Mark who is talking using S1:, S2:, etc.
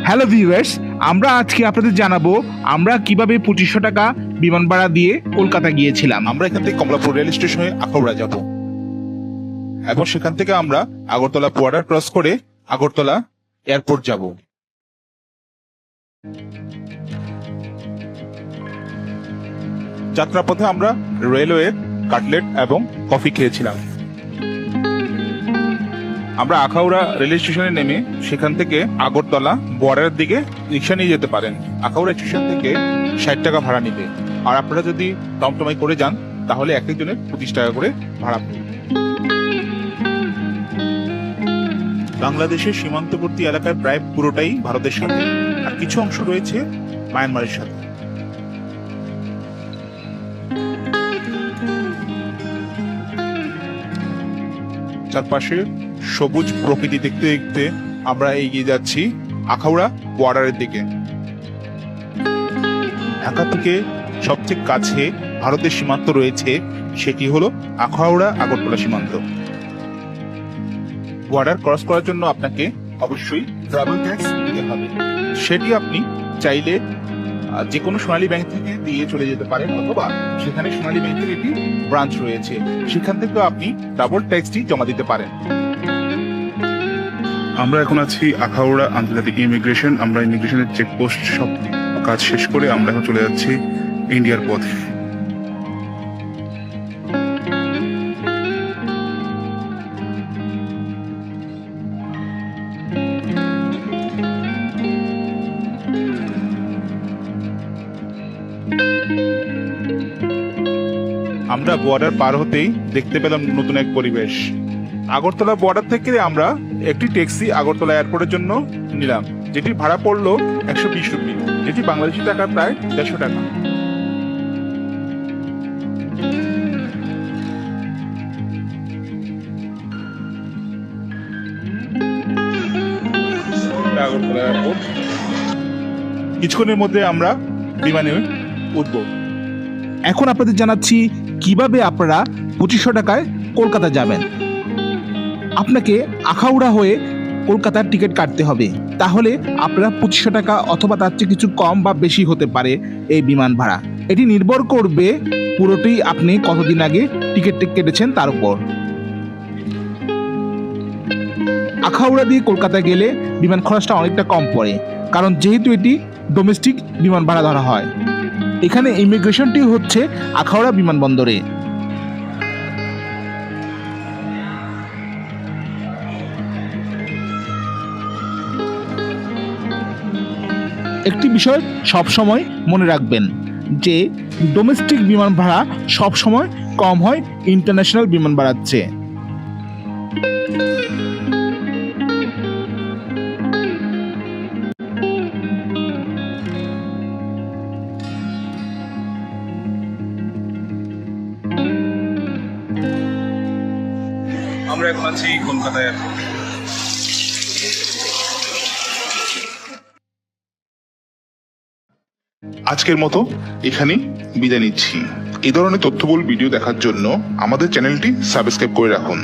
S1: Hello viewers, আমরা আজকে আপনাদের জানাবো আমরা কিভাবে 2500 টাকা বিমান ভাড়া দিয়ে কলকাতা গিয়েছিলাম।
S2: আমরা এখান থেকে কমলাপুর রেল স্টেশনে আখাউড়া যাব এবং সেখান থেকে আমরা আগরতলা বর্ডার ক্রস করে আগরতলা এয়ারপোর্ট যাব। যাত্রাপথে আমরা রেলওয়ের কাটলেট এবং কফি খেয়েছিলাম। আমরা আখাউড়া রেল স্টেশনে নেমে সেখান থেকে আগরতলা বর্ডারের দিকে রিক্সা নিয়ে যেতে পারেন। আখাউড়া স্টেশন থেকে 60 টাকা ভাড়া নিবে, আর আপনারা যদি টমটমাই করে যান তাহলে এক একজনের 25 টাকা করে ভাড়া পড়বে। বাংলাদেশের সীমান্তবর্তী এলাকার প্রায় পুরোটাই ভারতের সাথে, আর কিছু অংশ রয়েছে মায়ানমারের সাথে। চারপাশে সবুজ প্রকৃতি দেখতে দেখতে আমরা এগিয়ে যাচ্ছি আখাউড়া বর্ডারের দিকে। ঢাকা থেকে সবচেয়ে কাছে ভারতের সীমান্ত রয়েছে, সেটি হলো আখাউড়া আগরতলা সীমান্ত। বর্ডার ক্রস করার জন্য আপনাকে অবশ্যই ট্রাভেল ট্যাক্স দিতে হবে। সেটি আপনি চাইলে যে কোনো সোনালী ব্যাংক থেকে দিয়ে চলে যেতে পারেন, অথবা সেখানে সোনালী ব্যাংকের একটি ব্রাঞ্চ রয়েছে, সেখান থেকে আপনি ডাবল ট্যাক্সটি জমা দিতে পারেন।
S3: আমরা এখন আছি আখাউড়া আন্তর্জাতিক ইমিগ্রেশন। আমরা ইমিগ্রেশনের চেকপোস্ট সব কাজ শেষ করে আমরা এখন চলে যাচ্ছি ইন্ডিয়ার পথে।
S2: আমরা বর্ডার পার হতেই দেখতে পেলাম নতুন এক পরিবেশ। আগরতলা বর্ডার থেকে আমরা একটি ট্যাক্সি আগরতলা এয়ারপোর্টের জন্য নিলাম, যেটি ভাড়া পড়লো 120 রুপি, যেটি বাংলাদেশি টাকা প্রায় 150 টাকা। আগরতলা এয়ারপোর্ট, কিছুক্ষণের মধ্যে আমরা বিমানে উঠবো।
S1: এখন আপনাদের জানাচ্ছি কিভাবে আপনারা 2500 টাকায় কলকাতা যাবেন। আপনাকে আখাউড়া হয়ে কলকাতার টিকিট কাটতে হবে, তাহলে আপনারা 2500 টাকা অথবা তার চেয়ে কিছু কম বা বেশি হতে পারে এই বিমান ভাড়া। এটি নির্ভর করবে পুরোটাই আপনি কতদিন আগে টিকিট কেটেছেন তার উপর। আখাউড়া দিয়ে কলকাতা গেলে বিমান খরচটা অনেকটা কম পড়ে, কারণ যেহেতু এটি ডোমেস্টিক বিমান ভাড়া ধরা হয়। এখানে ইমিগ্রেশনটি হচ্ছে আখাউড়া বিমানবন্দরে। একটি বিষয় সব সময় মনে রাখবেন যে ডোমেস্টিক বিমান ভাড়া সব সময় কম হয় ইন্টারন্যাশনাল বিমান ভাড়ার চেয়ে।
S3: আমরা এখন আছি কলকাতা এয়ারপোর্টে।
S2: আজকের মতো এখানেই বিদায় নিচ্ছি। এই ধরনের তথ্যবহুল ভিডিও দেখার জন্য আমাদের চ্যানেলটি সাবস্ক্রাইব করে রাখুন।